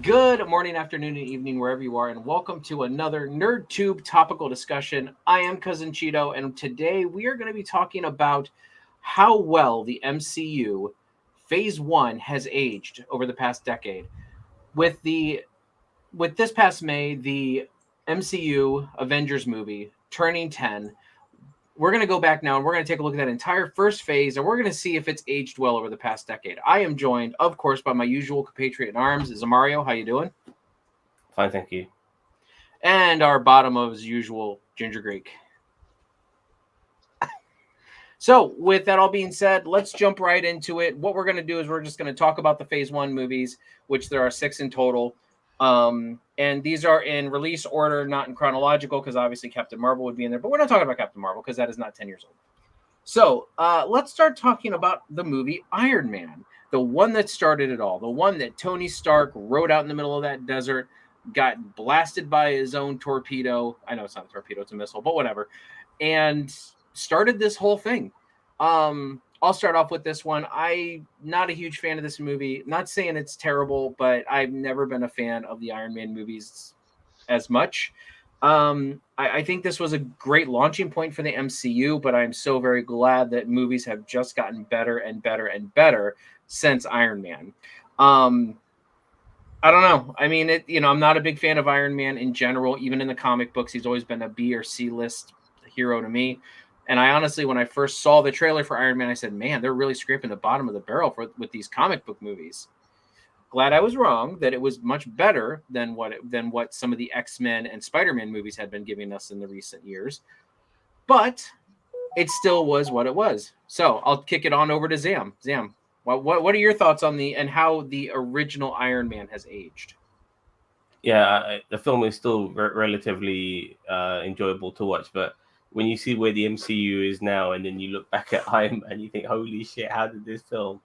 Good morning, afternoon, and evening, wherever you are, and welcome to another NerdTube topical discussion. I am Cousin Cheeto, and today we are going to be talking about how well the MCU Phase One has aged over the past decade. With the with this past May, the MCU Avengers movie turning 10, we're going to go back now and we're going to take a look at that entire first phase and we're going to see if it's aged well over the past decade. I am joined, of course, by my usual compatriot in arms, Zamario. How you doing? Fine, thank you. And our bottom of as usual, Ginger Greek. So, with that all being said, let's jump right into it. What we're going to do is we're just going to talk about the Phase One movies, which there are 6 in total. And these are in release order, not in chronological, because obviously Captain Marvel would be in there. But we're not talking about Captain Marvel because that is not 10 years old. So, let's start talking about the movie Iron Man, the one that started it all, the one that Tony Stark rode out in the middle of that desert, got blasted by his own torpedo. I know it's not a torpedo, it's a missile, but whatever. And started this whole thing. I'll start off with this one. I'm not a huge fan of this movie. Not saying it's terrible, but I've never been a fan of the Iron Man movies as much. I think this was a great launching point for the MCU, but I'm so very glad that movies have just gotten better and better and better since Iron Man. Um, I don't know. I mean, I'm not a big fan of Iron Man in general. Even in the comic books, he's always been a B or C list hero to me. And I honestly, when I first saw the trailer for Iron Man, I said, "Man, they're really scraping the bottom of the barrel with these comic book movies." Glad I was wrong. That it was much better than what some of the X-Men and Spider-Man movies had been giving us in the recent years. But it still was what it was. So I'll kick it on over to Zam. Zam, what are your thoughts on the and how the original Iron Man has aged? Yeah, the film is still relatively enjoyable to watch, but when you see where the MCU is now, and then you look back at Iron Man, you think, "Holy shit! How did this film,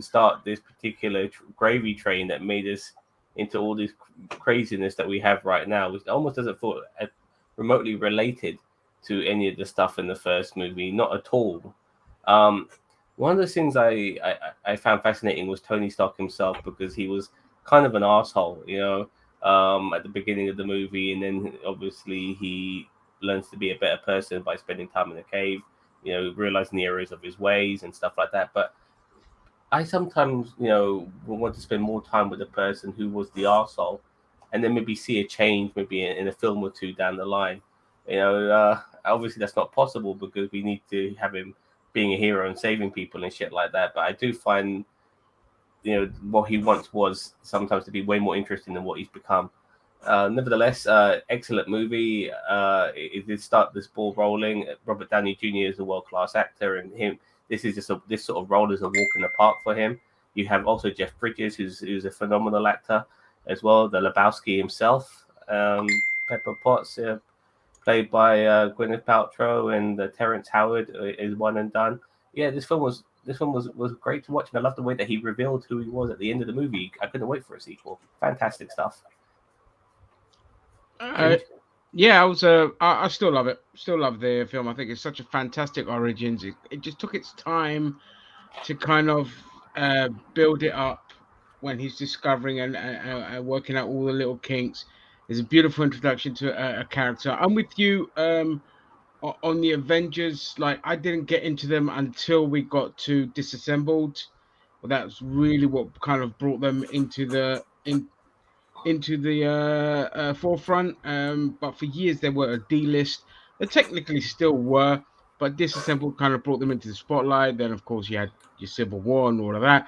start this particular gravy train that made us into all this craziness that we have right now, which almost doesn't feel remotely related to any of the stuff in the first movie, not at all." Um, One of the things I found fascinating was Tony Stark himself, because he was kind of an asshole, at the beginning of the movie, and then obviously he learns to be a better person by spending time in a cave, realizing the errors of his ways and stuff like that. But I sometimes, would want to spend more time with the person who was the arsehole, and then maybe see a change, maybe in a film or two down the line. Obviously that's not possible because we need to have him being a hero and saving people and shit like that. But I do find, what he once was sometimes to be way more interesting than what he's become. Nevertheless, excellent movie. It did start this ball rolling. Robert Downey Jr. is a world class actor, and this is just this sort of role is a walk in the park for him. You have also Jeff Bridges, who's a phenomenal actor as well. The Lebowski himself, Pepper Potts, played by Gwyneth Paltrow, and Terrence Howard is one and done. Yeah, this film was great to watch, and I love the way that he revealed who he was at the end of the movie. I couldn't wait for a sequel. Fantastic stuff. Uh, Ginge? yeah, I still love it. Still love the film. I think it's such a fantastic origins. It just took its time to kind of build it up when he's discovering and working out all the little kinks. It's a beautiful introduction to a character. I'm with you on the Avengers. Like I didn't get into them until we got to Disassembled. Well, that's really what kind of brought them into the forefront. But for years they were a D list. They technically still were, but Disassembled kind of brought them into the spotlight. Then, of course, you had your Civil War and all of that.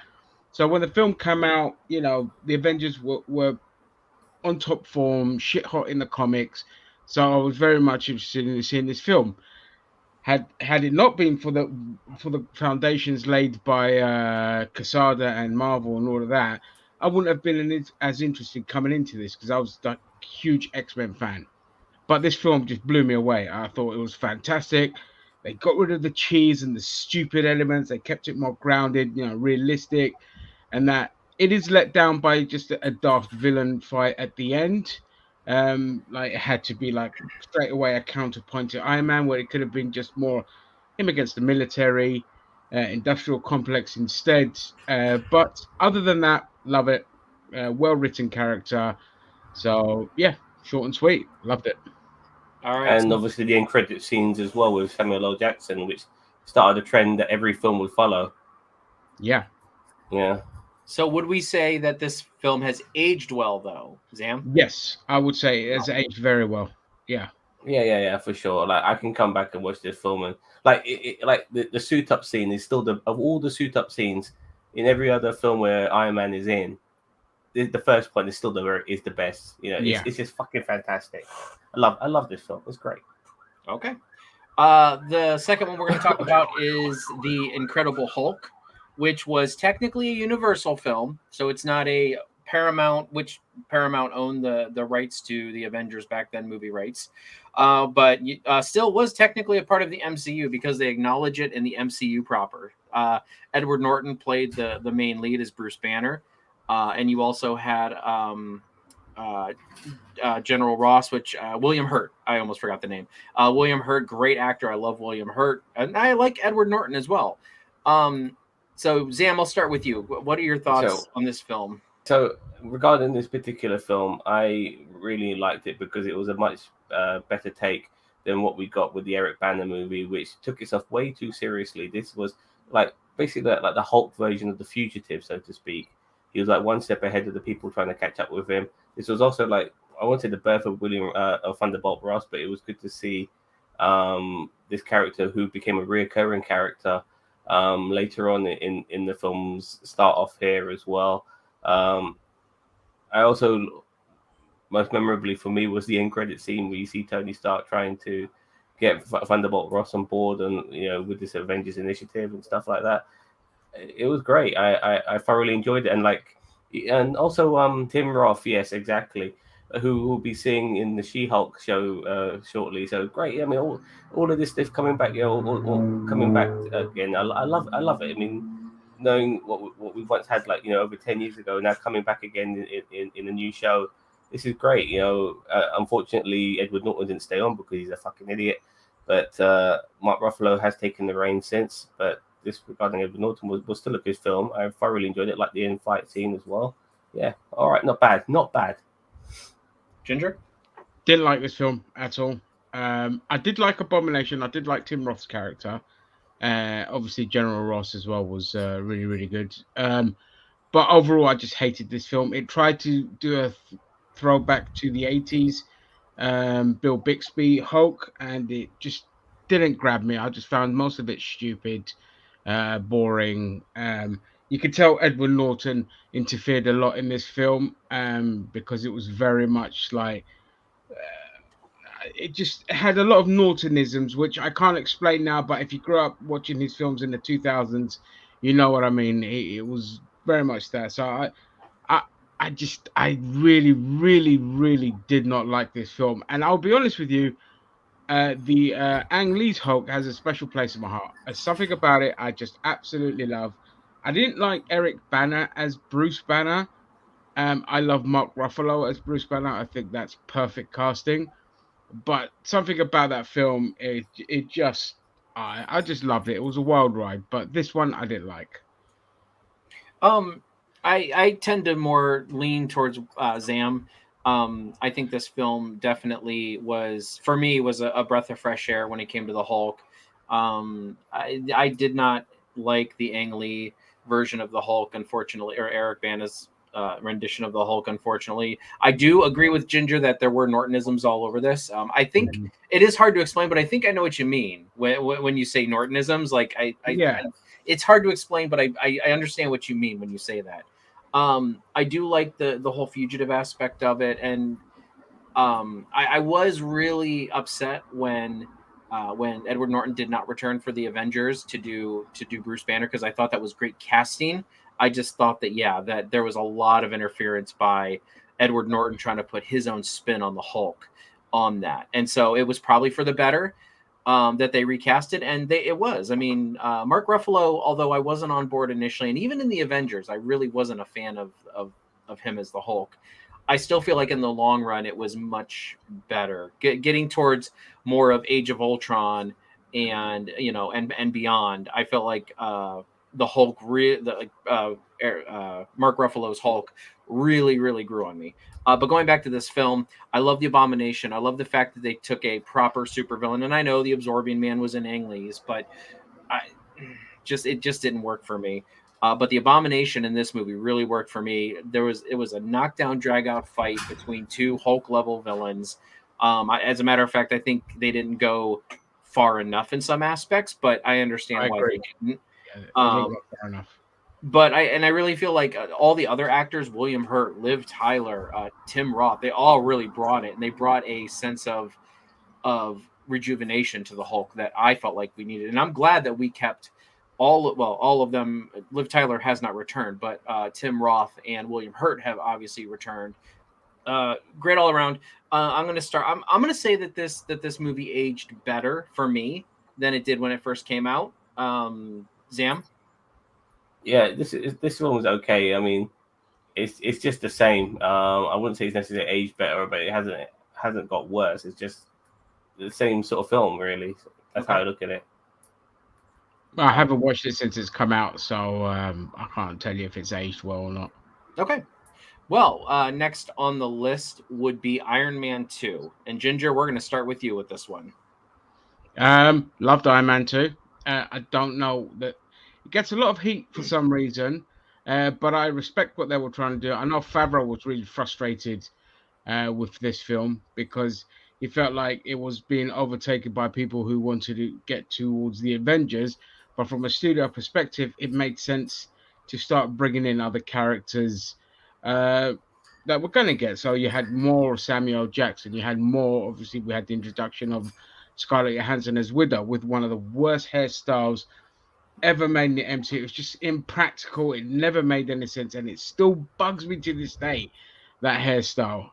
So when the film came out, the Avengers were on top form, shit hot in the comics. So I was very much interested in seeing this film. Had it not been for the foundations laid by Casada and Marvel and all of that, I wouldn't have been as interested coming into this because I was a huge X-Men fan. But this film just blew me away. I thought it was fantastic. They got rid of the cheese and the stupid elements. They kept it more grounded, realistic, and that it is let down by just a daft villain fight at the end. Like it had to be like straight away a counterpoint to Iron Man, where it could have been just more him against the military, industrial complex instead. But other than that, love it. well written character. So yeah, short and sweet. Loved it. All right. And obviously the end credit scenes as well with Samuel L. Jackson, which started a trend that every film would follow. Yeah. Yeah. So would we say that this film has aged well, though, Zam? Yes, I would say it has aged very well. Yeah. Yeah, for sure. Like I can come back and watch this film and like the suit up scene is still of all the suit up scenes in every other film where Iron Man is in. The first one is still is the best. You know, Yeah. it's just fucking fantastic. I love this film. It's great. Okay. The second one we're going to talk about is The Incredible Hulk, which was technically a Universal film, so it's not a Paramount, which Paramount owned the rights to the Avengers back then, movie rights, but still was technically a part of the MCU because they acknowledge it in the MCU proper. Edward Norton played the main lead as Bruce Banner, and you also had General Ross, which William Hurt. I almost forgot the name. William Hurt, great actor. I love William Hurt, and I like Edward Norton as well. So Zam, I'll start with you. What are your thoughts on this film? So regarding this particular film, I really liked it because it was a much better take than what we got with the Eric Bana movie, which took itself way too seriously. This was like basically like the Hulk version of The Fugitive, so to speak. He was like one step ahead of the people trying to catch up with him. This was also like I wanted the birth of of Thunderbolt Ross, but it was good to see this character who became a reoccurring character later on in the films start off here as well. I also most memorably for me was the end credit scene where you see Tony Stark trying to get Thunderbolt Ross on board and with this Avengers initiative and stuff like that. It was great. I thoroughly enjoyed it, and also Tim Roth, yes, exactly, who will be seeing in the She-Hulk show shortly. So great. I mean, all of this stuff coming back, all coming back again. I love it. I mean, knowing what we once had, like over 10 years ago, now coming back again in a new show. This is great. Unfortunately, Edward Norton didn't stay on because he's a fucking idiot. But Mark Ruffalo has taken the reins since. But this regarding Edward Norton was still a good film. I thoroughly enjoyed it, like the end fight scene as well. Yeah, all right, not bad. Ginger? Didn't like this film at all. I did like Abomination. I did like Tim Roth's character. Obviously, General Ross as well was really, really good. But overall, I just hated this film. It tried to do a throwback to the 80s, Bill Bixby Hulk, and it just didn't grab me. I just found most of it stupid, boring. You could tell Edward Norton interfered a lot in this film because it was very much like it just had a lot of Nortonisms, which I can't explain now. But if you grew up watching his films in the 2000s, you know what I mean. It was very much that. So I, I really, really, really did not like this film. And I'll be honest with you, the Ang Lee's Hulk has a special place in my heart. There's something about it I just absolutely love. I didn't like Eric Bana as Bruce Banner. I love Mark Ruffalo as Bruce Banner. I think that's perfect casting. But something about that film, it just, I just loved it. It was a wild ride. But this one I didn't like. I tend to more lean towards Zam. I think this film definitely was for me was a breath of fresh air when it came to the Hulk. I did not like the Ang Lee version of the Hulk, unfortunately, or Eric Bana's rendition of the Hulk. Unfortunately, I do agree with Ginger that there were Nortonisms all over this. I think it is hard to explain, but I think I know what you mean when you say Nortonisms. Like it's hard to explain, but I understand what you mean when you say that. I do like the whole fugitive aspect of it, and I was really upset when Edward Norton did not return for the Avengers to do Bruce Banner because I thought that was great casting. I just thought that there was a lot of interference by Edward Norton trying to put his own spin on the Hulk on that, and so it was probably for the better that they recast it, and it was. I mean, Mark Ruffalo, although I wasn't on board initially, and even in the Avengers, I really wasn't a fan of him as the Hulk. I still feel like in the long run, it was much better. Getting towards more of Age of Ultron and and beyond, I felt like the Hulk, Mark Ruffalo's Hulk, really grew on me. But going back to this film, I love the Abomination. I love the fact that they took a proper supervillain, and I know the Absorbing Man was in Ang Lee's, but it just didn't work for me. But the Abomination in this movie really worked for me. It was a knockdown, drag out fight between two Hulk level villains. As a matter of fact, I think they didn't go far enough in some aspects, but I understand why they didn't. Yeah, they didn't go far enough. But I really feel like all the other actors, William Hurt, Liv Tyler, Tim Roth, they all really brought it, and they brought a sense of rejuvenation to the Hulk that I felt like we needed. And I'm glad that we kept all of them. Liv Tyler has not returned, but Tim Roth and William Hurt have obviously returned. Great all around. I'm going to start. I'm going to say that this movie aged better for me than it did when it first came out. Zam? Yeah, this one was okay. I mean, it's just the same. I wouldn't say it's necessarily aged better, but it hasn't got worse. It's just the same sort of film, really. That's how I look at it. I haven't watched it since it's come out, so I can't tell you if it's aged well or not. Okay. Well, next on the list would be Iron Man 2. And Ginger, we're going to start with you with this one. Loved Iron Man 2. I don't know that it gets a lot of heat for some reason, but I respect what they were trying to do. I know Favreau was really frustrated with this film because he felt like it was being overtaken by people who wanted to get towards the Avengers. But from a studio perspective, it made sense to start bringing in other characters that we're going to get. So you had more Samuel Jackson. You had more, obviously, we had the introduction of Scarlett Johansson as Widow with one of the worst hairstyles ever made in the MCU. It was just impractical. It never made any sense. And it still bugs me to this day, that hairstyle.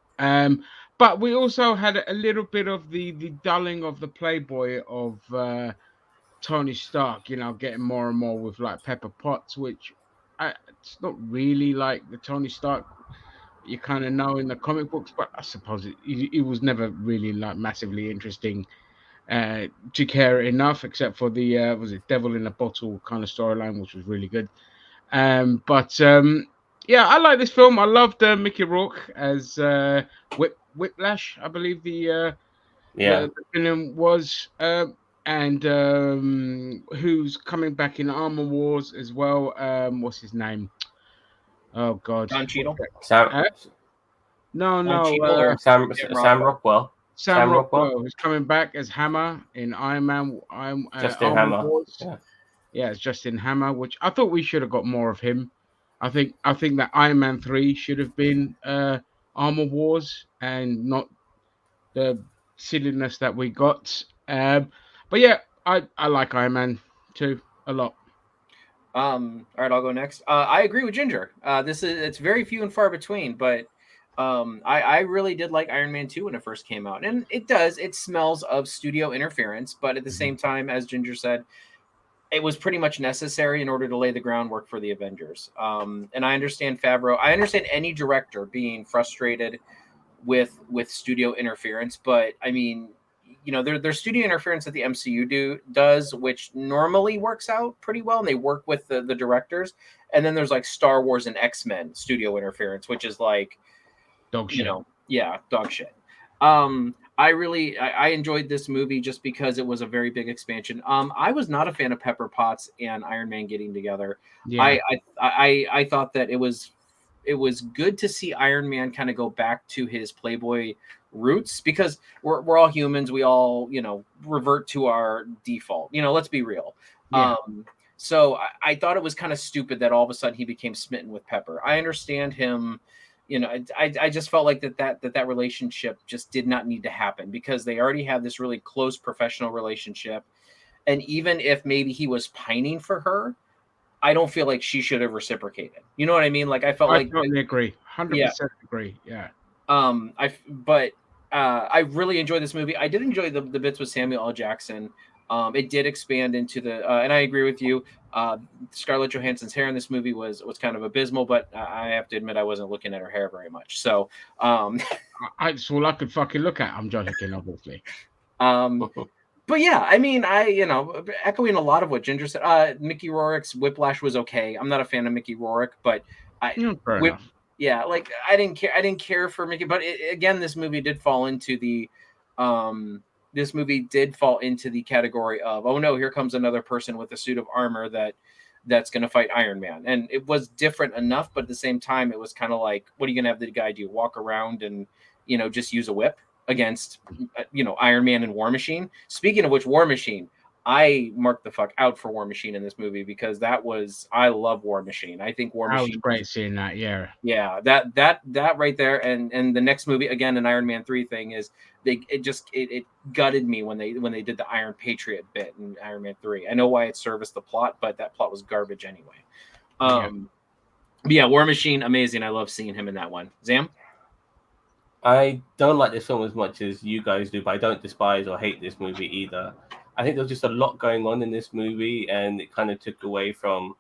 But we also had a little bit of the dulling of the Playboy of Tony Stark, getting more and more with like Pepper Potts, which it's not really like the Tony Stark you kind of know in the comic books, but I suppose it was never really like massively interesting to care enough, except for the was it Devil in a Bottle kind of storyline, which was really good. Yeah, I like this film. I loved Mickey Rourke as Whiplash, I believe the villain was, and who's coming back in Armor Wars as well. What's his name? Oh God, Don Cheadle. No. Sam Rockwell. Sam Rockwell, who's coming back as Hammer in Iron Man. Justin Hammer. Wars. Yeah, it's Justin Hammer, which I thought we should have got more of him. I think that Iron Man 3 should have been Armor Wars and not the silliness that we got. But yeah, I like Iron Man 2 a lot. All right, I'll go next. I agree with Ginger. It's very few and far between, but I really did like Iron Man 2 when it first came out. And it smells of studio interference, but at the same time, as Ginger said, it was pretty much necessary in order to lay the groundwork for the Avengers. And I understand Favreau. I understand any director being frustrated with studio interference, but I mean, there's studio interference that the MCU does, which normally works out pretty well, and they work with the directors. And then there's like Star Wars and X-Men studio interference, which is like dog shit. Dog shit. I enjoyed this movie just because it was a very big expansion. I was not a fan of Pepper Potts and Iron Man getting together. Yeah. I thought that it was good to see Iron Man kind of go back to his Playboy roots, because we're all humans. We all, revert to our default. Let's be real. Yeah. So I thought it was kind of stupid that all of a sudden he became smitten with Pepper. I understand him. I just felt like that relationship just did not need to happen, because they already have this really close professional relationship. And even if maybe he was pining for her, I don't feel like she should have reciprocated. You know what I mean? Like I totally agree. 100% agree. Yeah. I really enjoyed this movie. I did enjoy the bits with Samuel L. Jackson. It did expand into the, and I agree with you. Scarlett Johansson's hair in this movie was kind of abysmal, but I have to admit I wasn't looking at her hair very much. So, that's all I could fucking look at. I'm joking, obviously. But yeah, I mean, echoing a lot of what Ginger said. Mickey Rourke's Whiplash was okay. I'm not a fan of Mickey Rourke, but Fair Whip, enough. yeah, like I didn't care. I didn't care for Mickey, but again, this movie did fall into the, this movie did fall into the category of, oh no, here comes another person with a suit of armor that's going to fight Iron Man, and it was different enough, but at the same time, it was kind of like, what are you going to have the guy do? Walk around and just use a whip against Iron Man and War Machine. Speaking of which, War Machine, I marked the fuck out for War Machine in this movie because I love War Machine. I think War That was Machine great seeing that. Yeah. yeah, that right there, and the next movie again, an Iron Man 3 thing is it gutted me when they did the Iron Patriot bit in Iron Man 3. I know why it serviced the plot, but that plot was garbage anyway. But yeah, War Machine, amazing. I love seeing him in that one. Zam? I don't like this film as much as you guys do, but I don't despise or hate this movie either. I think there's just a lot going on in this movie, and it kind of took away from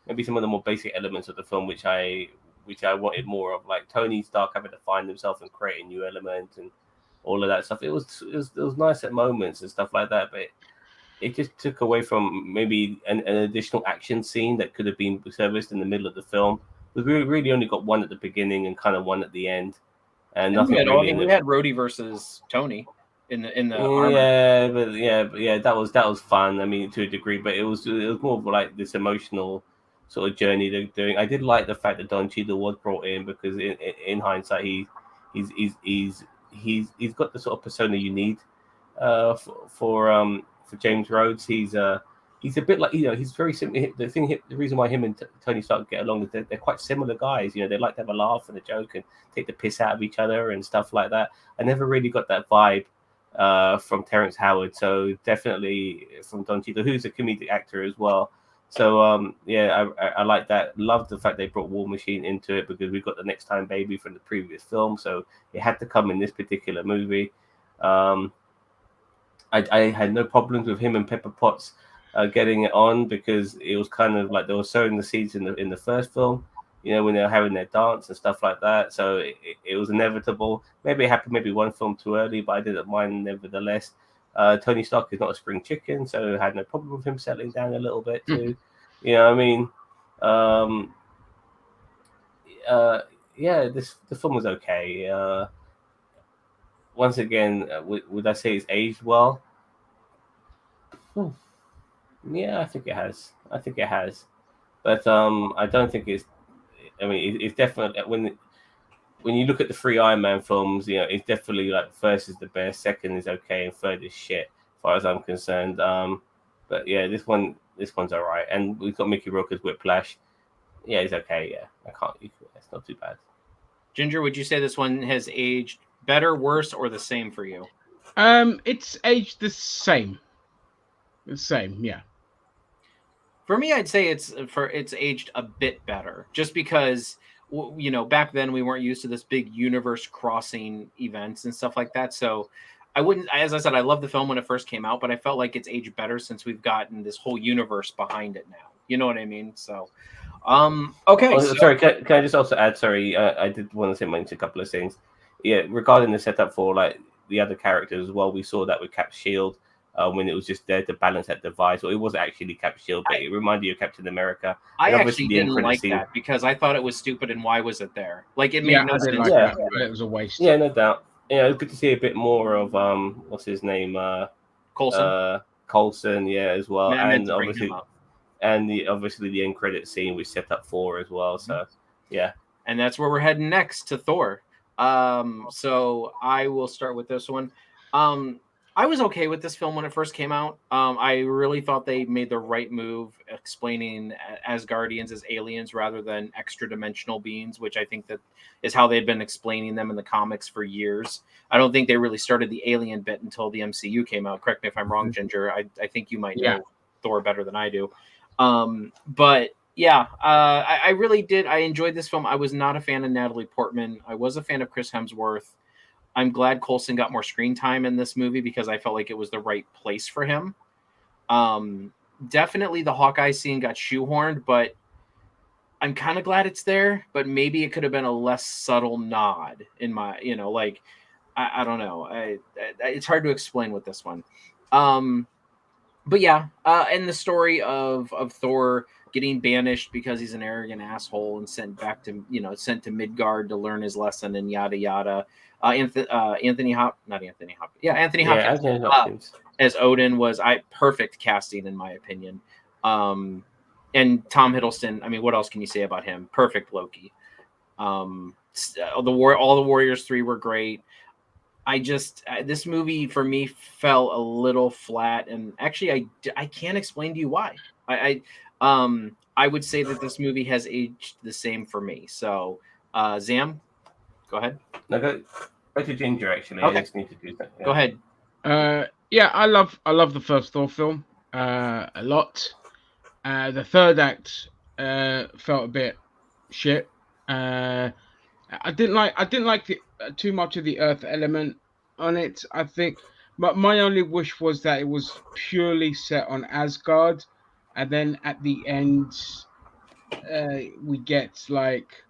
maybe some of the more basic elements of the film, which I wanted more of, like Tony Stark having to find himself and create a new element and all of that stuff. It was nice at moments and stuff like that, but it just took away from maybe an additional action scene that could have been serviced in the middle of the film. Because we really only got one at the beginning and kind of one at the end, and nothing really. We had Rhodey versus Tony in the armor. Yeah, that was fun. I mean, to a degree, but it was more of like this emotional sort of journey they're doing. I did like the fact that Don Cheadle was brought in because in hindsight, he's got the sort of persona you need for James Rhodes. He's a bit like, he's very similar. The reason why him and Tony Stark get along is they're quite similar guys. They like to have a laugh and a joke and take the piss out of each other and stuff like that. I never really got that vibe from Terrence Howard, so definitely from Don Cheadle, who's a comedic actor as well. So I like that. Love the fact they brought War Machine into it because we got the Next Time Baby from the previous film, so it had to come in this particular movie. I had no problems with him and Pepper Potts getting it on because it was kind of like they were sowing the seeds in the first film, when they were having their dance and stuff like that. So it was inevitable. Maybe it happened maybe one film too early, but I didn't mind nevertheless. Tony Stark is not a spring chicken, so I had no problem with him settling down a little bit too. You know what I mean? The film was okay. Once again, would I say it's aged well? Yeah, I think it has. But I don't think it's. I mean, it's definitely when you look at the three Iron Man films, it's definitely like first is the best, second is okay, and third is shit, as far as I'm concerned. But yeah, this one's all right, and we've got Mickey Rourke as Whiplash. Yeah, it's okay. Yeah, it's not too bad. Ginger, would you say this one has aged better, worse, or the same for you? It's aged the same. The same, yeah. For me, I'd say it's aged a bit better, just because back then we weren't used to this big universe crossing events and stuff like that. So I wouldn't, as I said, I love the film when it first came out, but I felt like it's aged better since we've gotten this whole universe behind it now. You know what I mean? So, okay. Sorry, can I just also add? Sorry, I did want to mention a couple of things. Yeah, regarding the setup for like the other characters as well, we saw that with Cap's shield. When it was just there to balance that device, or it wasn't actually Cap's shield, but it reminded you of Captain America. I actually didn't like that because I thought it was stupid, and why was it there? Like it made no sense. Like that. It was a waste. Yeah, no doubt. Yeah, it was good to see a bit more of what's his name, Coulson. Coulson, yeah, as well, and obviously the end credit scene we set up for as well. So yeah, and that's where we're heading next to Thor. So I will start with this one. I was okay with this film when it first came out. I really thought they made the right move explaining Asgardians as aliens rather than extra dimensional beings, which I think that is how they'd been explaining them in the comics for years. I don't think they really started the alien bit until the MCU came out. Correct me if I'm wrong, Ginger. I think you might know Thor better than I do. But yeah, I really did. I enjoyed this film. I was not a fan of Natalie Portman. I was a fan of Chris Hemsworth. I'm glad Coulson got more screen time in this movie because I felt like it was the right place for him. Definitely the Hawkeye scene got shoehorned, but I'm kind of glad it's there. But maybe it could have been a less subtle nod in my, I don't know. It's hard to explain with this one. But yeah, and the story of Thor getting banished because he's an arrogant asshole and sent back to sent to Midgard to learn his lesson and yada yada. Anthony Yeah, Hopkins Anthony Hopkins. as Odin was perfect casting in my opinion. And Tom Hiddleston, I mean, what else can you say about him? Perfect Loki. All the Warriors 3 were great. This movie for me fell a little flat, and actually I can't explain to you why. I would say that this movie has aged the same for me. So, Zam, go ahead. No, go to Ginger. Actually, Okay. I just need to do that. Yeah. Go ahead. Yeah, I love the first Thor film a lot. The third act felt a bit shit. I didn't like too much of the Earth element on it. I think, but my only wish was that it was purely set on Asgard, and then at the end, we get like,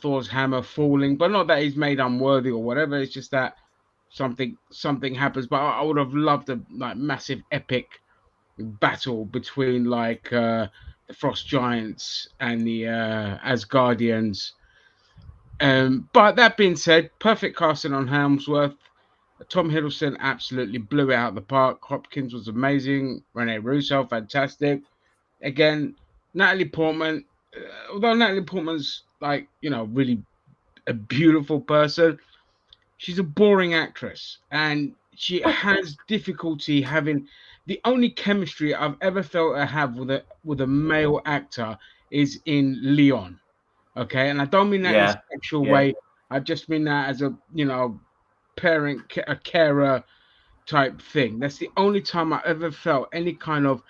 Thor's hammer falling, but not that he's made unworthy or whatever. It's just that something happens. But I would have loved a like massive epic battle between like the Frost Giants and the Asgardians. But that being said, perfect casting on Helmsworth. Tom Hiddleston absolutely blew it out of the park. Hopkins was amazing. Rene Russo, fantastic. Again, Natalie Portman. Although Natalie Portman's like really a beautiful person, she's a boring actress, and she has difficulty having the only chemistry I've ever felt her have with a male actor is in Leon. Okay, and I don't mean that in a Yeah, sexual yeah. way. I just mean that as a parent, a carer type thing. That's the only time I ever felt any kind of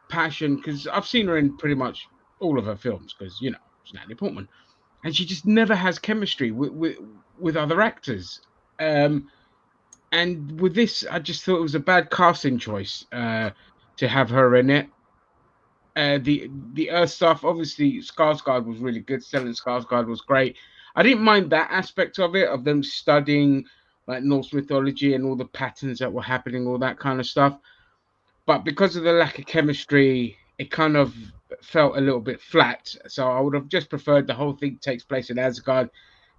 passion, because I've seen her in pretty much all of her films, because it's Natalie Portman, and she just never has chemistry with other actors. And with this, I just thought it was a bad casting choice to have her in it. The Earth stuff, obviously, Skarsgård was really good. Stellan Skarsgård was great. I didn't mind that aspect of it, of them studying like Norse mythology and all the patterns that were happening, all that kind of stuff. But because of the lack of chemistry, it kind of felt a little bit flat. So I would have just preferred the whole thing takes place in Asgard,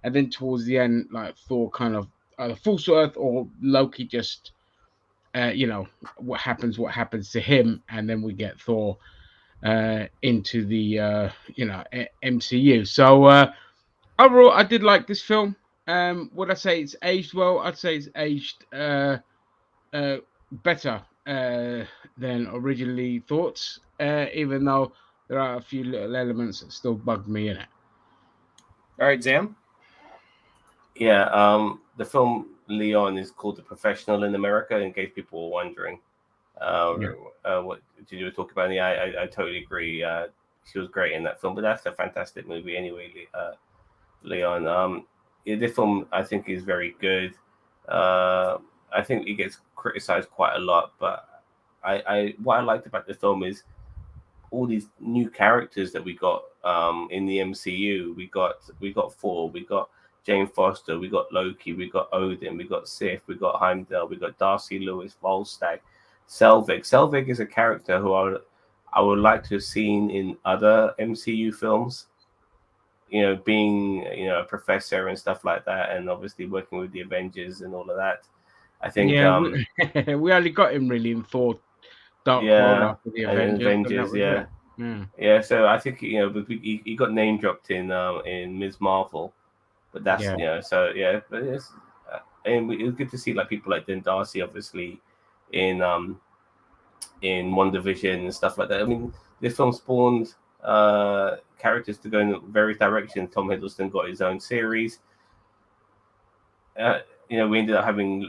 and then towards the end, like Thor kind of either falls to Earth or Loki just, what happens to him, and then we get Thor into the MCU. So overall, I did like this film. Would I say it's aged well? I'd say it's aged better than originally thought. Even though there are a few little elements that still bug me in it. All right, Zam. Yeah, the film Leon is called The Professional in America, in case people were wondering. Yeah. What did you talk about? Yeah, I totally agree. She was great in that film, but that's a fantastic movie anyway. Leon. Yeah, this film I think is very good. I think it gets criticized quite a lot, but what I liked about the film is all these new characters that we got in the MCU. We got Thor, we got Jane Foster, we got Loki, we got Odin, we got Sif, we got Heimdall, we got Darcy Lewis, Volstagg, Selvig. Selvig is a character who I would like to have seen in other MCU films. Being a professor and stuff like that, and obviously working with the Avengers and all of that. I think, Yeah, we only got him really in Thor Dark World yeah, after the and Avengers, and that Avengers, was yeah, it. Yeah. yeah. So I think he got name dropped in Ms. Marvel, but that's Yeah. So yeah, but and it was good to see like people like Dan Darcy, obviously, in One Division and stuff like that. I mean, this film spawned characters to go in various directions. Tom Hiddleston got his own series. We ended up having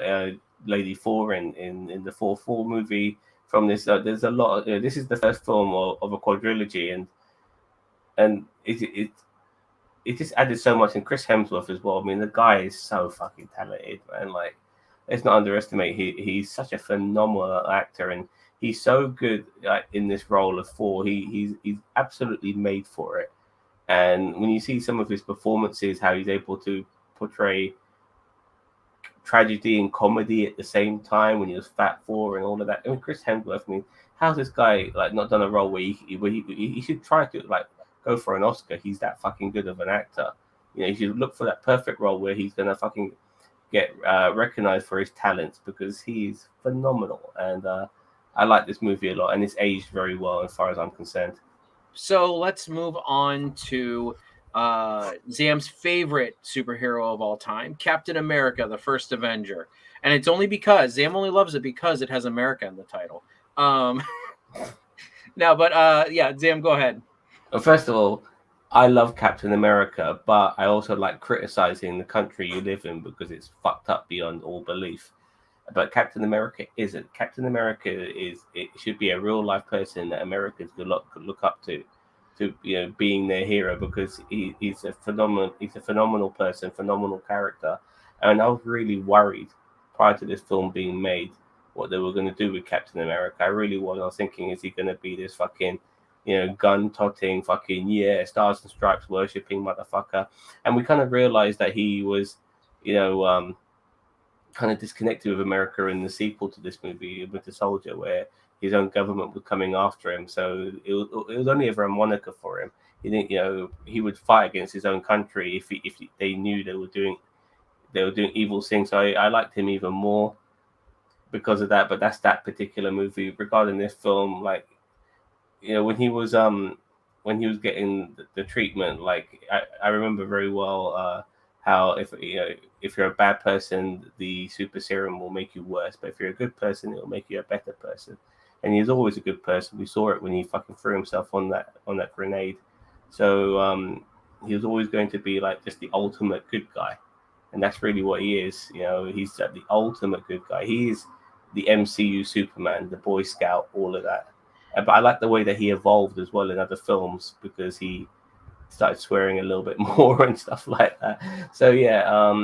Lady Thor in the 4-4 movie from this. There's a lot. This is the first film of a quadrilogy, and it just added so much. And Chris Hemsworth as well. I mean, the guy is so fucking talented, man. Like, let's not underestimate. He's such a phenomenal actor, and he's so good in this role of Thor. He's absolutely made for it. And when you see some of his performances, how he's able to portray tragedy and comedy at the same time when he was Fat Four and all of that. I mean, Chris Hemsworth. I mean, how's this guy like not done a role where he should try to like go for an Oscar? He's that fucking good of an actor. You know, you should look for that perfect role where he's gonna fucking get recognized for his talents because he's phenomenal. And I like this movie a lot, and it's aged very well as far as I'm concerned. So let's move on to Zam's favorite superhero of all time, Captain America, the first Avenger. And it's only because Zam only loves it because it has America in the title. No, but yeah, Zam, go ahead. Well, first of all, I love Captain America, but I also like criticizing the country you live in because it's fucked up beyond all belief. But Captain America isn't. Captain America it should be a real life person that Americans could look up to being their hero because he's a phenomenal person, phenomenal character. And I was really worried prior to this film being made what they were going to do with Captain America. I really was. I was thinking, is he going to be this fucking gun totting fucking stars and stripes worshipping motherfucker? And we kind of realized that he was, kind of disconnected with America in the sequel to this movie, Winter Soldier, where his own government was coming after him. So it was only ever a moniker for him. He didn't, he would fight against his own country if they knew they were doing evil things. So I liked him even more because of that. But that's that particular movie. Regarding this film, like when he was getting the treatment, like I remember very well how if you're a bad person, the super serum will make you worse, but if you're a good person, it'll make you a better person. And he's always a good person. We saw it when he fucking threw himself on that grenade. So he was always going to be like just the ultimate good guy, and that's really what he is. He's the ultimate good guy. He's the MCU Superman, the Boy Scout, all of that. But I like the way that he evolved as well in other films because he started swearing a little bit more and stuff like that. So yeah,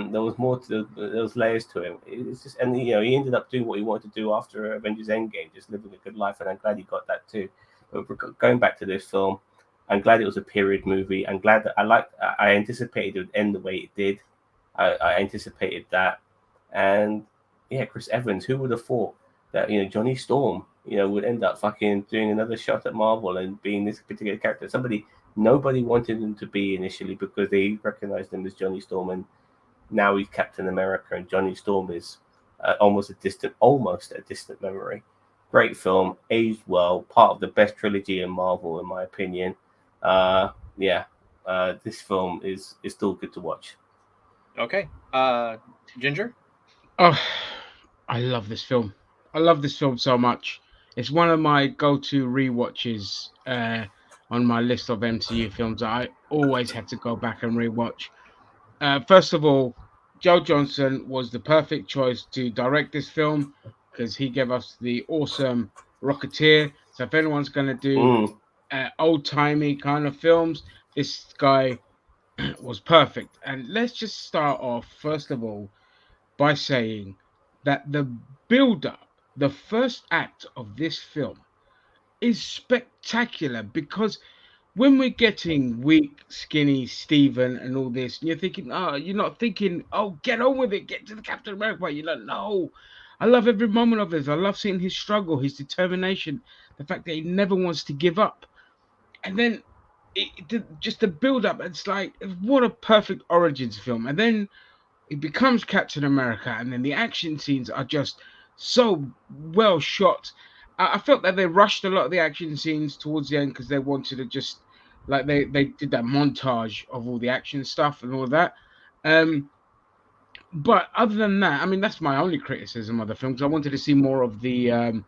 there was more to there was layers to him. It's just, and he ended up doing what he wanted to do after Avengers Endgame, just living a good life, and I'm glad he got that too. But going back to this film, I'm glad it was a period movie. I'm glad that I anticipated it would end the way it did. I anticipated that, and yeah, Chris Evans. Who would have thought that Johnny Storm would end up fucking doing another shot at Marvel and being this particular character? Nobody wanted him to be initially because they recognized him as Johnny Storm, and now he's Captain America, and Johnny Storm is almost a distant memory. Great film, aged well, part of the best trilogy in Marvel, in my opinion. This film is still good to watch. Okay, Ginger. Oh, I love this film. I love this film so much. It's one of my go-to rewatches on my list of MCU films that I always have to go back and rewatch. First of all, Joe Johnston was the perfect choice to direct this film because he gave us the awesome Rocketeer. So if anyone's going to do old-timey kind of films, this guy was perfect. And let's just start off, first of all, by saying that the build-up, the first act of this film is spectacular because when we're getting weak, skinny Stephen and all this, and you're thinking, you're not thinking, get on with it, get to the Captain America. You're like, no. I love every moment of this. I love seeing his struggle, his determination, the fact that he never wants to give up. And then just the build up, it's like, what a perfect origins film. And then it becomes Captain America, and then the action scenes are just so well shot. I felt that they rushed a lot of the action scenes towards the end because they wanted to just like they did that montage of all the action stuff and all that. But other than that, I mean, that's my only criticism of the film because I wanted to see more of the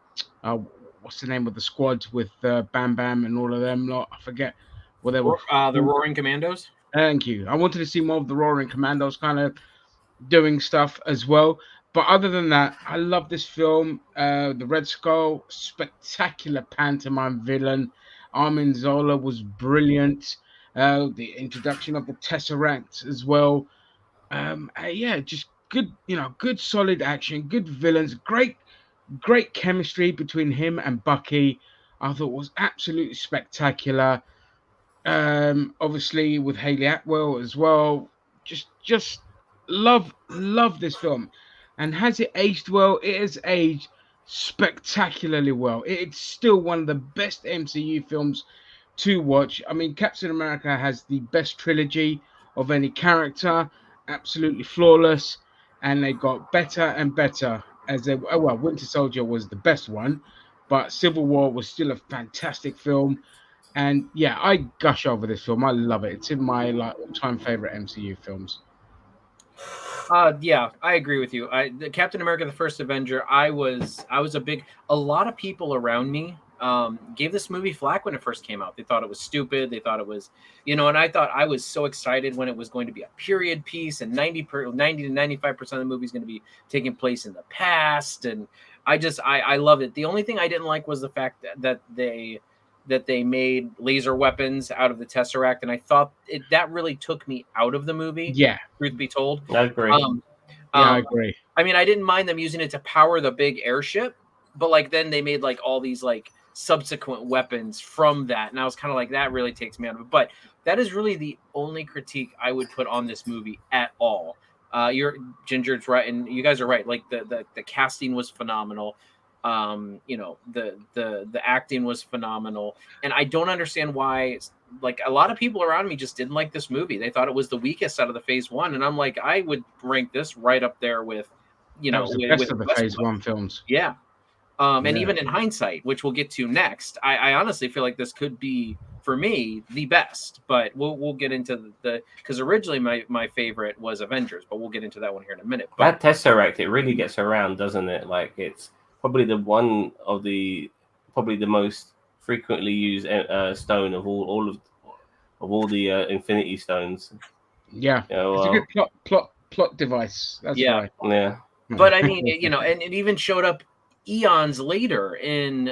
what's the name of the squad with Bam Bam and all of them lot. I forget what they were. The Roaring Commandos. Thank you. I wanted to see more of the Roaring Commandos kind of doing stuff as well. But other than that, I love this film. The Red Skull, spectacular pantomime villain. Armin Zola was brilliant. The introduction of the Tesseract as well. Just good, good solid action, good villains, great chemistry between him and Bucky. I thought was absolutely spectacular. Obviously with Haley Atwell as well. Just love this film. And has it aged well? It has aged spectacularly well. It's still one of the best MCU films to watch. I mean, Captain America has the best trilogy of any character, absolutely flawless, and they got better and better as they. Oh, well, Winter Soldier was the best one, but Civil War was still a fantastic film. And yeah, I gush over this film. I love it. It's in my like all-time favorite MCU films. Yeah, I agree with you. The Captain America: The First Avenger. A lot of people around me gave this movie flack when it first came out. They thought it was stupid. They thought it was, and I thought I was so excited when it was going to be a period piece, and 90 to 95% of the movie is going to be taking place in the past, and I love it. The only thing I didn't like was the fact that they made laser weapons out of the Tesseract, and I thought that really took me out of the movie. Yeah, Truth be told, I agree. I agree. I mean, I didn't mind them using it to power the big airship, but like then they made like all these like subsequent weapons from that, and I was kind of like, that really takes me out of it. But that is really the only critique I would put on this movie at all. Ginger's right, and you guys are right. Like the casting was phenomenal. The acting was phenomenal, and I don't understand why. Like a lot of people around me just didn't like this movie. They thought it was the weakest out of the Phase One, and I'm like, I would rank this right up there with, That was the best of the Phase One films. Yeah. And even in hindsight, which we'll get to next, I honestly feel like this could be, for me, the best. But we'll get into because originally my favorite was Avengers, but we'll get into that one here in a minute. But that Tesseract, it really gets around, doesn't it? Like it's probably the most frequently used stone of all the Infinity Stones. Yeah, it's a good plot device. That's right. Yeah. But I mean, and it even showed up eons later in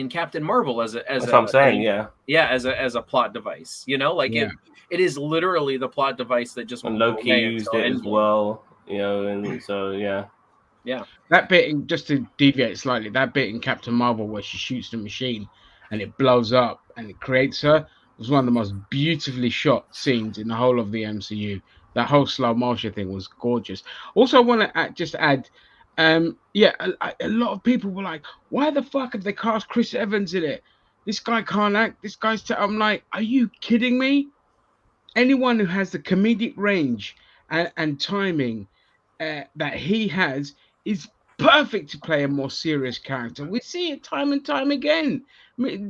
Captain Marvel as That's what I'm saying. as a plot device. It is literally the plot device that just and Loki used it as well. And so yeah. That bit, just to deviate slightly, that bit in Captain Marvel where she shoots the machine and it blows up and it creates her was one of the most beautifully shot scenes in the whole of the MCU. That whole slow motion thing was gorgeous. Also, I want to just add, a lot of people were like, "Why the fuck have they cast Chris Evans in it? This guy can't act. This guy's." I'm like, "Are you kidding me?" Anyone who has the comedic range and timing that he has is perfect to play a more serious character. We see it time and time again.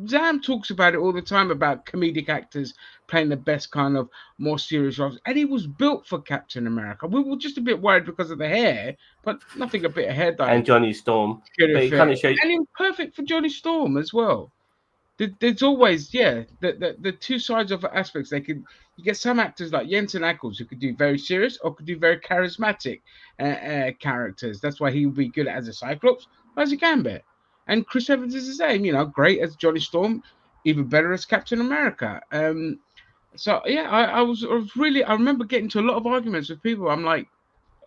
Zam talks about it all the time about comedic actors playing the best kind of more serious roles, and he was built for Captain America. We were just a bit worried because of the hair, but nothing a bit of hair dye. And Johnny Storm, but and perfect for Johnny Storm as well. There's always the two sides of aspects. You get some actors like Jensen Ackles who could do very serious or could do very charismatic characters. That's why he would be good as a Cyclops or as a Gambit. And Chris Evans is the same. Great as Johnny Storm, even better as Captain America. I remember getting to a lot of arguments with people. I'm like,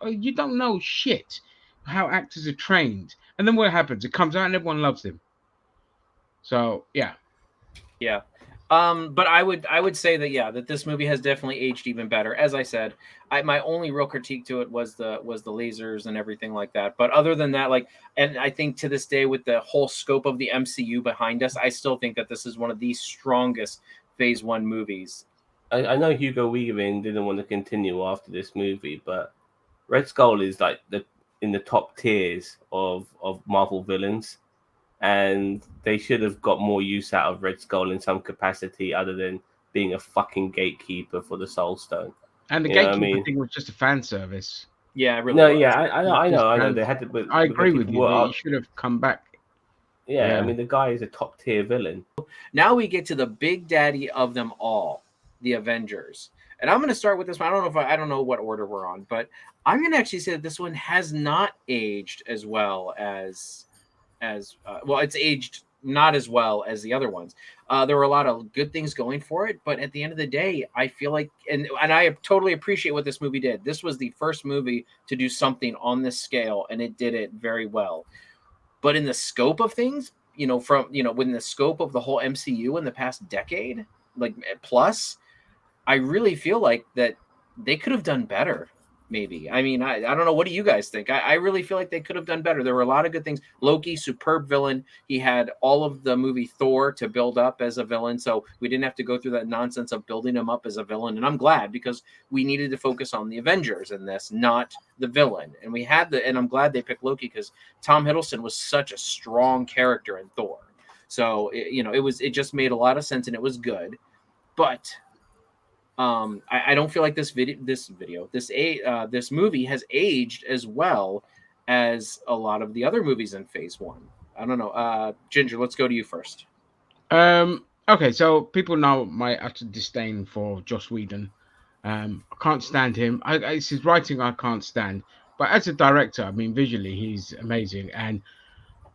oh, you don't know shit how actors are trained. And then what happens? It comes out and everyone loves him. So yeah. But I would say that this movie has definitely aged even better. As I said, my only real critique to it was the lasers and everything like that. But other than that, and I think to this day with the whole scope of the MCU behind us, I still think that this is one of the strongest Phase One movies. I know Hugo Weaving didn't want to continue after this movie, but Red Skull is like in the top tiers of Marvel villains. And they should have got more use out of Red Skull in some capacity other than being a fucking gatekeeper for the Soul Stone. And the gatekeeper thing was just a fan service. Yeah, really. No, yeah, I know. They had to. But I agree with you. He should have come back. Yeah, I mean, the guy is a top tier villain. Now we get to the big daddy of them all, the Avengers. And I'm going to start with this one. I don't know what order we're on, but I'm going to actually say that this one has not aged as well as it's aged not as well as the other ones. There were a lot of good things going for it, but at the end of the day, I feel like, and I totally appreciate what this movie did. This was the first movie to do something on this scale, and it did it very well. But in the scope of things, within the scope of the whole MCU in the past decade, plus, I really feel like that they could have done better. maybe. I mean, I don't know. What do you guys think? I really feel like they could have done better. There were a lot of good things. Loki, superb villain. He had all of the movie Thor to build up as a villain, so we didn't have to go through that nonsense of building him up as a villain. And I'm glad, because we needed to focus on the Avengers in this, not the villain. And we had and I'm glad they picked Loki, because Tom Hiddleston was such a strong character in Thor. So it just made a lot of sense, and it was good. But I don't feel like this movie has aged as well as a lot of the other movies in Phase One. I don't know. Ginger, let's go to you first. Okay, so people know my utter disdain for Joss Whedon. I can't stand him. It's his writing I can't stand. But as a director, I mean, visually, he's amazing. And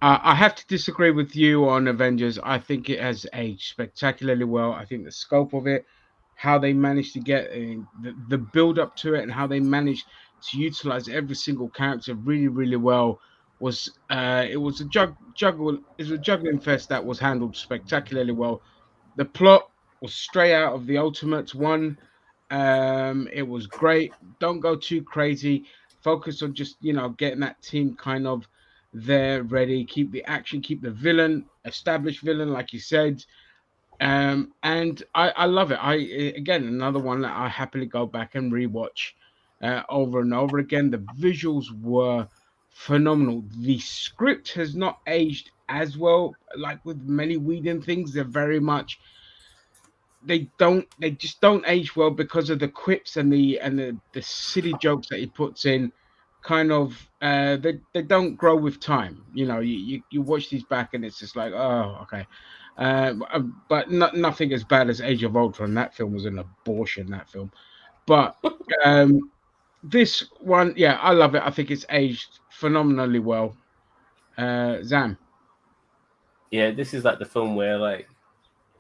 I have to disagree with you on Avengers. I think it has aged spectacularly well. I think the scope of it, how they managed to get the build up to it, and how they managed to utilize every single character really, really well was it was a juggling fest that was handled spectacularly well. The plot was straight out of the Ultimates one. It was great. Don't go too crazy. Focus on just getting that team kind of there ready. Keep the action. Keep the villain, established villain, like you said. And I love it. Again, another one that I happily go back and rewatch over and over again. The visuals were phenomenal. The script has not aged as well, like with many Whedon things. They're very much they just don't age well because of the quips and the silly jokes that he puts in. Kind of they don't grow with time. You watch these back and it's just like, oh, okay. But nothing as bad as Age of Ultron. That film was an abortion, that film. But this one, yeah, I love it. I think it's aged phenomenally well. Zam. Yeah, this is like the film where, like,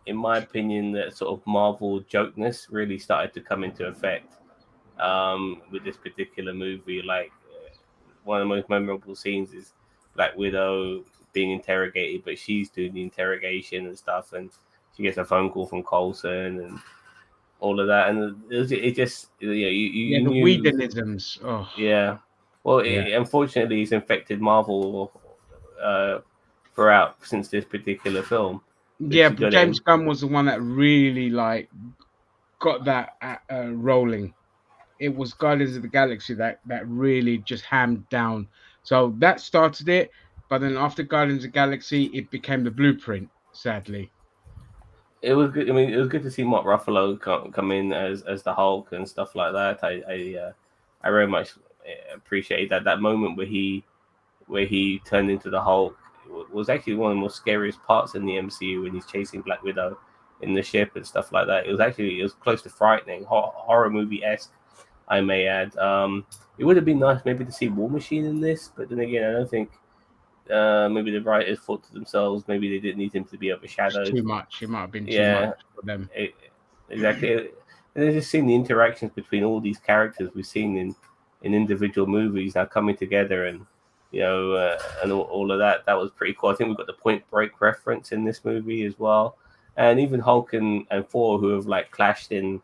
in my opinion, that sort of Marvel jokeness really started to come into effect with this particular movie. Like, one of the most memorable scenes is Black Widow being interrogated, but she's doing the interrogation and stuff, and she gets a phone call from Coulson and all of that, and it just you The knew. Whedonisms. Oh, Yeah, well, yeah. unfortunately, it's infected Marvel throughout since this particular film. Yeah, You but got it James in, Gunn was the one that really got that rolling. It was Guardians of the Galaxy that really just hammed down. So that started it, but then after Guardians of the Galaxy, it became the blueprint. Sadly, it was good. I mean, it was good to see Mark Ruffalo come in as the Hulk and stuff like that. I very much appreciate that moment where he turned into the Hulk. Was actually one of the most scariest parts in the MCU when he's chasing Black Widow in the ship and stuff like that. It was close to frightening, horror movie esque, I may add. It would have been nice maybe to see War Machine in this, but then again, I don't think maybe the writers thought to themselves maybe they didn't need him to be it's overshadowed. too much. It might have been too much Yeah, for them. exactly. And then just seeing the interactions between all these characters we've seen in individual movies now coming together, and and all of that. That was pretty cool. I think we've got the Point Break reference in this movie as well, and even Hulk and Thor, who have like clashed in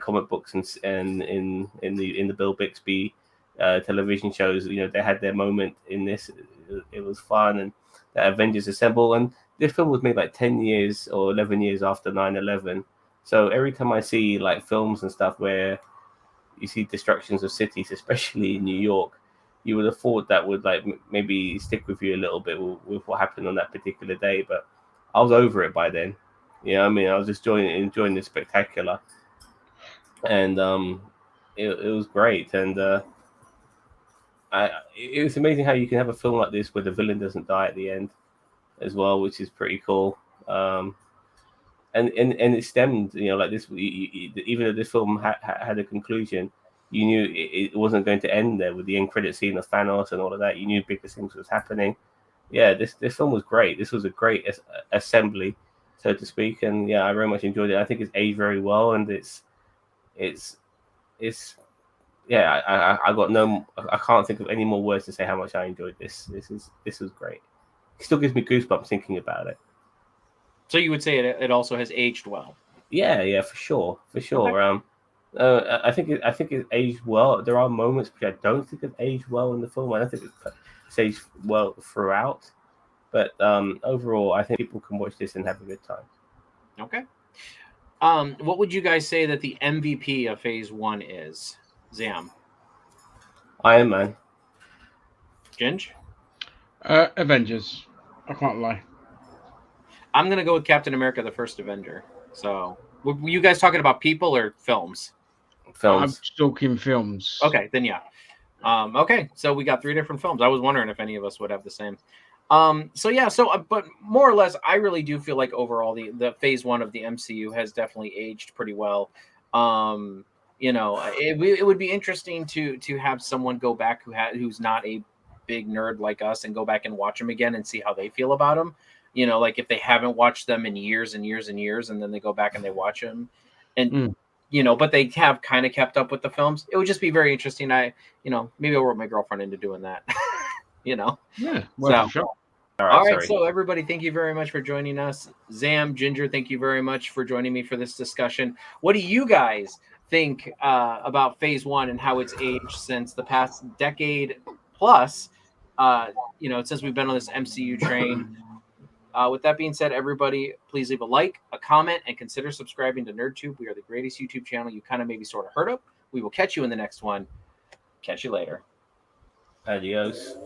comic books and in the Bill Bixby television shows. They had their moment in this. It was fun, and the Avengers Assemble, and this film was made like 10 years or 11 years after 9/11. So every time I see like films and stuff where you see destructions of cities, especially in New York, you would have thought that would like maybe stick with you a little bit with what happened on that particular day. But I was over it by then. I mean, I was just enjoying the spectacular, and it was great. And it was amazing how you can have a film like this where the villain doesn't die at the end as well, which is pretty cool. And it stemmed, like this. Even though this film had a conclusion, you knew it wasn't going to end there with the end credit scene of Thanos and all of that. You knew bigger things was happening. Yeah, this film was great. This was a great assembly, so to speak. And yeah, I very much enjoyed it. I think it's aged very well, and it's yeah. I got no. I can't think of any more words to say how much I enjoyed this. This was great. It still gives me goosebumps thinking about it. So you would say it also has aged well. Yeah, for sure. Okay. I think it aged well. There are moments which I don't think have aged well in the film. I don't think it's aged well throughout. But overall, I think people can watch this and have a good time. Okay. What would you guys say that the MVP of Phase One is? Zam, Iron Man. Ginge? Avengers. I can't lie. I'm gonna go with Captain America: The First Avenger. So, were you guys talking about people or films? I'm Films. talking films. Okay, then yeah. Okay, so we got 3 different films. I was wondering if any of us would have the same. But more or less, I really do feel like overall the Phase One of the MCU has definitely aged pretty well. It would be interesting to have someone go back who's not a big nerd like us and go back and watch them again and see how they feel about them. Like if they haven't watched them in years and years and years, and then they go back and they watch them, and but they have kind of kept up with the films. It would just be very interesting. Maybe I'll work my girlfriend into doing that. Yeah, So, sure. all right. So everybody, thank you very much for joining us. Zam, Ginger, thank you very much for joining me for this discussion. What do you guys think about Phase One and how it's aged since the past decade plus? Since we've been on this MCU train. With that being said, everybody, please leave a like, a comment, and consider subscribing to NerdTube. We are the greatest YouTube channel you kind of maybe sort of heard of. We will catch you in the next one. Catch you later. Adios.